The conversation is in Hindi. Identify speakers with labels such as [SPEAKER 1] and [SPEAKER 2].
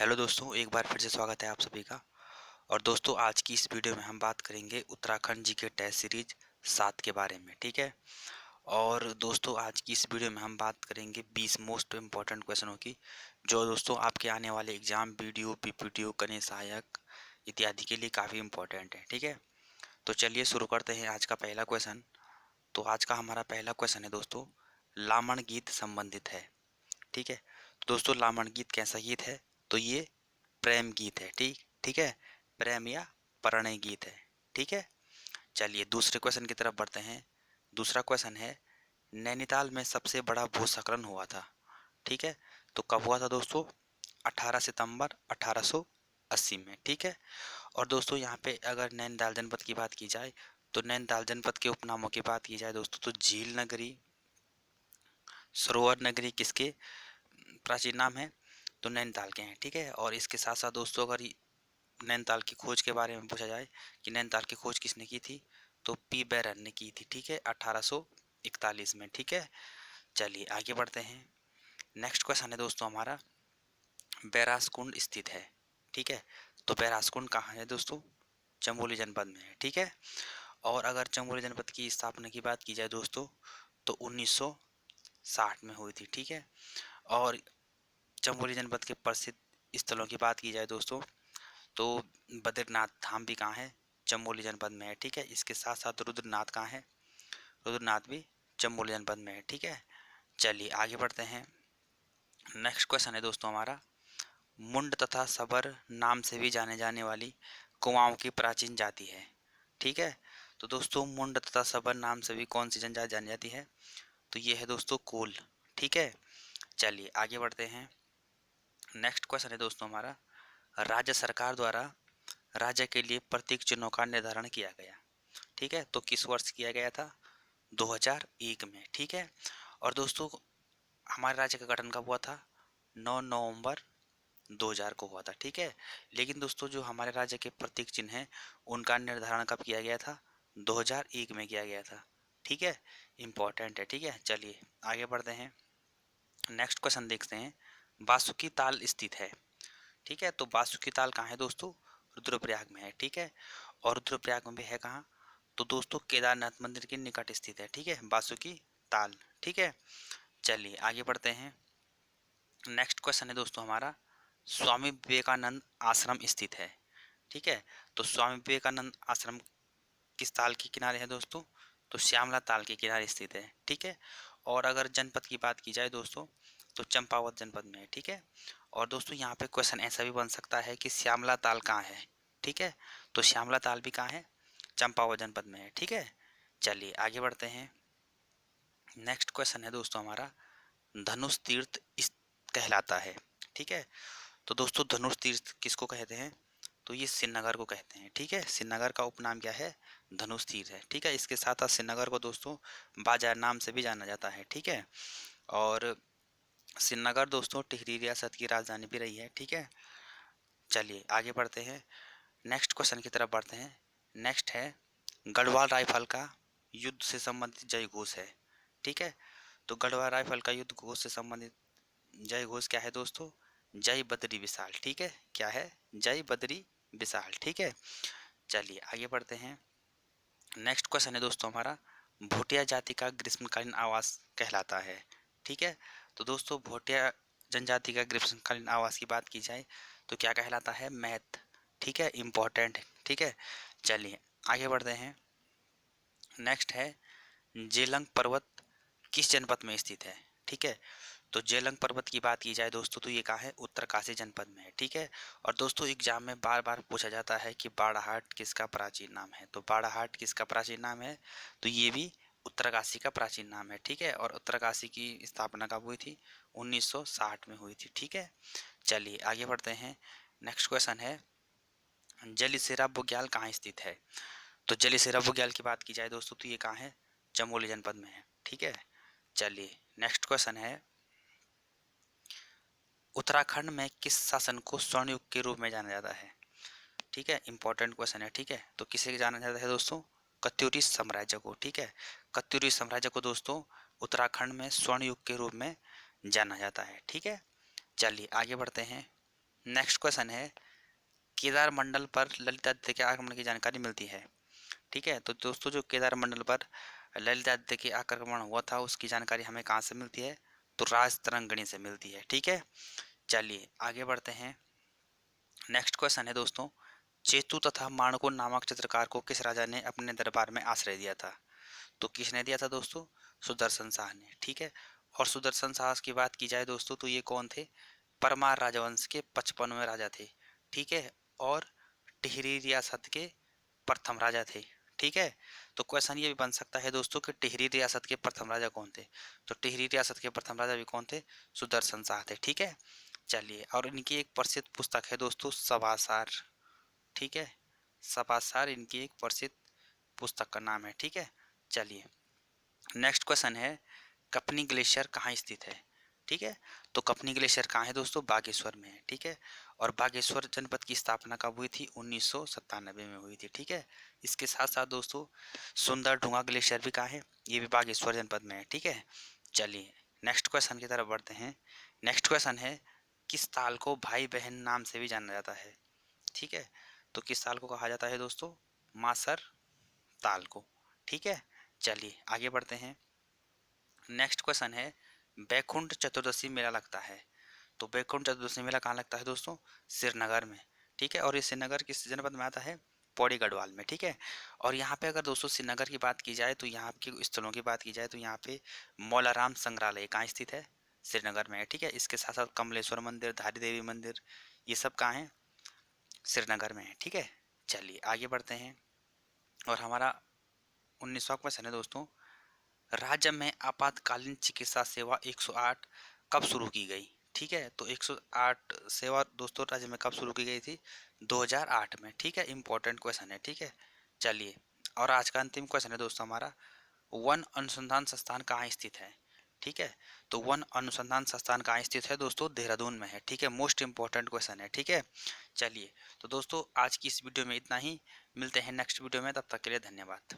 [SPEAKER 1] हेलो दोस्तों, एक बार फिर से स्वागत है आप सभी का। और दोस्तों, आज की इस वीडियो में हम बात करेंगे उत्तराखंड जी के टेस्ट सीरीज 7 के बारे में। ठीक है। और दोस्तों, आज की इस वीडियो में हम बात करेंगे 20 मोस्ट इम्पॉर्टेंट क्वेश्चनों की, जो दोस्तों आपके आने वाले एग्जाम, वीडियो, पीपीटीओ, कनीय सहायक इत्यादि के लिए काफ़ी इम्पोर्टेंट है। ठीक है। तो चलिए शुरू करते हैं आज का पहला क्वेश्चन। तो आज का हमारा पहला क्वेश्चन है दोस्तों, लामण गीत संबंधित है। ठीक है। तो दोस्तों, लामण गीत कैसा गीत है? तो ये प्रेम गीत है। ठीक ठीक है। प्रेम या प्रणय गीत है। ठीक है। चलिए दूसरे क्वेश्चन की तरफ बढ़ते हैं। दूसरा क्वेश्चन है, नैनीताल में सबसे बड़ा भूस्खलन हुआ था। ठीक है। तो कब हुआ था दोस्तों? 18 सितंबर 1880 में। ठीक है। और दोस्तों, यहाँ पे अगर नैनीताल जनपद की बात की जाए, तो नैनीताल जनपद के उपनामों की बात की जाए दोस्तों, तो झील नगरी, सरोवर नगरी किसके प्राचीन नाम है? तो नैनीताल के हैं। ठीक है। और इसके साथ साथ दोस्तों, अगर नैनीताल की खोज के बारे में पूछा जाए कि नैनीताल की खोज किसने की थी, तो पी बैरन ने की थी। ठीक है। 1841 में। ठीक है। चलिए आगे बढ़ते हैं। नेक्स्ट क्वेश्चन है दोस्तों हमारा, बैरासकुंड स्थित है। ठीक है। तो बैरासकुंड कहाँ है दोस्तों? चमोली जनपद में है। ठीक है। और अगर चमोली जनपद की स्थापना की बात की जाए दोस्तों, तो 1960 में हुई थी। ठीक है। और चमोली जनपद के प्रसिद्ध स्थलों की बात की जाए दोस्तों, तो बद्रीनाथ धाम भी कहाँ है? चमोली जनपद में है। ठीक है। इसके साथ साथ रुद्रनाथ कहाँ है? रुद्रनाथ भी चमोली जनपद में है। ठीक है। चलिए आगे बढ़ते हैं। नेक्स्ट क्वेश्चन है दोस्तों हमारा, मुंड तथा सबर नाम से भी जाने जाने वाली कुमाऊं की प्राचीन जाति है। ठीक है। तो दोस्तों, मुंड तथा सबर नाम से भी कौन सी जनजाति जानी जाती है? तो ये है दोस्तों कोल। ठीक है। चलिए आगे बढ़ते हैं। नेक्स्ट क्वेश्चन है दोस्तों हमारा, राज्य सरकार द्वारा राज्य के लिए प्रतीक चिन्हों का निर्धारण किया गया। ठीक है। तो किस वर्ष किया गया था? 2001 में। ठीक है। और दोस्तों, हमारे राज्य का गठन कब हुआ था? 9 नवंबर 2000 को हुआ था। ठीक है। लेकिन दोस्तों, जो हमारे राज्य के प्रतीक चिन्ह हैं, उनका निर्धारण कब किया गया था? 2001 में किया गया था। ठीक है। इम्पोर्टेंट है। ठीक है। चलिए आगे बढ़ते हैं। नेक्स्ट क्वेश्चन देखते हैं, बासुकी ताल स्थित है। ठीक है। तो बासुकी ताल कहाँ है दोस्तों? रुद्रप्रयाग में है। ठीक है। और रुद्रप्रयाग में भी है कहाँ? तो दोस्तों, केदारनाथ मंदिर के निकट स्थित है। ठीक है, बासुकी ताल। ठीक है। चलिए आगे बढ़ते हैं। नेक्स्ट क्वेश्चन है दोस्तों हमारा, स्वामी विवेकानंद आश्रम स्थित है। ठीक है। तो स्वामी विवेकानंद आश्रम किस ताल के किनारे है दोस्तों? तो श्यामला ताल के किनारे स्थित है। ठीक है। और अगर जनपद की बात की जाए दोस्तों, तो चंपावत जनपद में है। ठीक है। और दोस्तों, यहाँ पे क्वेश्चन ऐसा भी बन सकता है कि श्यामला ताल कहाँ है? ठीक है। तो श्यामला ताल भी कहाँ है? चंपावत जनपद में है। ठीक है। चलिए आगे बढ़ते हैं। नेक्स्ट क्वेश्चन है दोस्तों हमारा, धनुष तीर्थ इस कहलाता है। ठीक है। तो दोस्तों, धनुष तीर्थ किसको कहते हैं? तो ये श्रीनगर को कहते हैं। ठीक है। श्रीनगर का उपनाम क्या है? धनुष तीर्थ है। ठीक है। इसके साथ साथ श्रीनगर को दोस्तों बाजार नाम से भी जाना जाता है। ठीक है। और श्रीनगर दोस्तों टिहरी रियासत की राजधानी भी रही है। ठीक है। चलिए आगे बढ़ते हैं। नेक्स्ट क्वेश्चन की तरफ बढ़ते हैं। नेक्स्ट है, गढ़वाल राइफल का युद्ध से संबंधित जय घोष है। ठीक है। तो गढ़वाल राइफल का युद्ध घोष से संबंधित जय घोष क्या है दोस्तों? जय बद्री विशाल। ठीक है। क्या है? जय बद्री विशाल। ठीक है। चलिए आगे बढ़ते हैं। नेक्स्ट क्वेश्चन है दोस्तों हमारा, भोटिया जाति का ग्रीष्मकालीन आवास कहलाता है। ठीक है। तो दोस्तों, भोटिया जनजाति का ग्रीष्मकालीन आवास की बात की जाए तो क्या कहलाता है? मैथ। ठीक है। इम्पोर्टेंट है। ठीक है। चलिए आगे बढ़ते हैं। नेक्स्ट है, जेलंग पर्वत किस जनपद में स्थित है? ठीक है। तो जेलंग पर्वत की बात की जाए दोस्तों, तो ये कहाँ है? उत्तरकाशी जनपद में है। ठीक है। और दोस्तों, एग्जाम में बार बार पूछा जाता है कि बाड़ाहाट किसका प्राचीन नाम है? तो बाड़ाहाट किसका प्राचीन नाम है? तो ये भी उत्तरकाशी का प्राचीन नाम है। ठीक है। और उत्तरकाशी की स्थापना कब हुई थी? 1960 में हुई थी। ठीक है। चलिए आगे बढ़ते हैं। नेक्स्ट क्वेश्चन है, जलिसेरा बुग्याल कहाँ स्थित है? तो जलिसेरा बुग्याल की बात की जाए दोस्तों, तो ये कहाँ है? चमोली जनपद में है। ठीक है। चलिए नेक्स्ट क्वेश्चन है, उत्तराखंड में किस शासन को स्वर्ण युग के रूप में जाना जाता है? ठीक है। इंपॉर्टेंट क्वेश्चन है। ठीक है। तो किसे जाना जाता है दोस्तों? कत्यूरी साम्राज्य को। ठीक है। कत्यूरी साम्राज्य को दोस्तों उत्तराखंड में स्वर्ण युग के रूप में जाना जाता है। ठीक है। चलिए आगे बढ़ते हैं। नेक्स्ट क्वेश्चन है, केदार मंडल पर ललितादित्य के आक्रमण की जानकारी मिलती है। ठीक है, तो दोस्तों जो केदार मंडल पर ललितादित्य के आक्रमण हुआ था उसकी जानकारी हमें कहाँ से मिलती है, तो राजतरंगिणी से मिलती है। ठीक है, चलिए आगे बढ़ते हैं। नेक्स्ट क्वेश्चन है दोस्तों, चेतु तथा माणको नामक चित्रकार को किस राजा ने अपने दरबार में आश्रय दिया था। तो किसने दिया था दोस्तों, सुदर्शन शाह ने। ठीक है, और सुदर्शन शाह की बात की जाए दोस्तों तो ये कौन थे, परमार राजवंश के 55वें राजा थे। ठीक है, और टिहरी रियासत के प्रथम राजा थे। ठीक है, तो क्वेश्चन ये भी बन सकता है दोस्तों कि टिहरी रियासत के प्रथम राजा कौन थे, तो टिहरी रियासत के प्रथम राजा भी कौन थे, सुदर्शन शाह थे। ठीक है, चलिए, और इनकी एक प्रसिद्ध पुस्तक है दोस्तों सभासार। ठीक है, सभासार इनकी एक प्रसिद्ध पुस्तक का नाम है। ठीक है, चलिए नेक्स्ट क्वेश्चन है, कपनी ग्लेशियर कहाँ स्थित है। ठीक है, तो कपनी ग्लेशियर कहाँ है दोस्तों, बागेश्वर में है। ठीक है, और बागेश्वर जनपद की स्थापना कब हुई थी, 1997 में हुई थी। ठीक है, इसके साथ साथ दोस्तों सुंदर ढूंगा ग्लेशियर भी कहाँ है, ये भी बागेश्वर जनपद में है। ठीक है, चलिए नेक्स्ट क्वेश्चन की तरफ बढ़ते हैं। नेक्स्ट क्वेश्चन है, किस ताल को भाई बहन नाम से भी जाना जाता है। ठीक है, तो किस ताल को कहा जाता है दोस्तों, मासर ताल को। ठीक है, चलिए आगे बढ़ते हैं। नेक्स्ट क्वेश्चन है, बैकुंठ चतुर्दशी मेला लगता है, तो बैकुंठ चतुर्दशी मेला कहाँ लगता है दोस्तों, श्रीनगर में। ठीक है, और ये श्रीनगर किस जनपद में आता है, पौड़ी गढ़वाल में। ठीक है, और यहाँ पे अगर दोस्तों श्रीनगर की बात की जाए तो यहाँ के स्थलों की बात की जाए तो यहाँ पे मौलाराम संग्रहालय कहाँ स्थित है, श्रीनगर में है। ठीक है, इसके साथ साथ कमलेश्वर मंदिर, धारी देवी मंदिर, ये सब कहाँ है, श्रीनगर में है। ठीक है, चलिए आगे बढ़ते हैं। और हमारा 19वां क्वेश्चन है दोस्तों, राज्य में आपातकालीन चिकित्सा सेवा 108 कब शुरू की गई। ठीक है, तो 108 सेवा दोस्तों राज्य में कब शुरू की गई थी, 2008 में। ठीक है, इंपॉर्टेंट क्वेश्चन है। ठीक है, चलिए, और आज का अंतिम क्वेश्चन है दोस्तों हमारा, वन अनुसंधान संस्थान कहाँ स्थित है। ठीक है, तो वन अनुसंधान संस्थान कहाँ स्थित है दोस्तों, देहरादून में है। ठीक है, मोस्ट इंपॉर्टेंट क्वेश्चन है। ठीक है, चलिए, तो दोस्तों आज की इस वीडियो में इतना ही, मिलते हैं नेक्स्ट वीडियो में, तब तक के लिए धन्यवाद।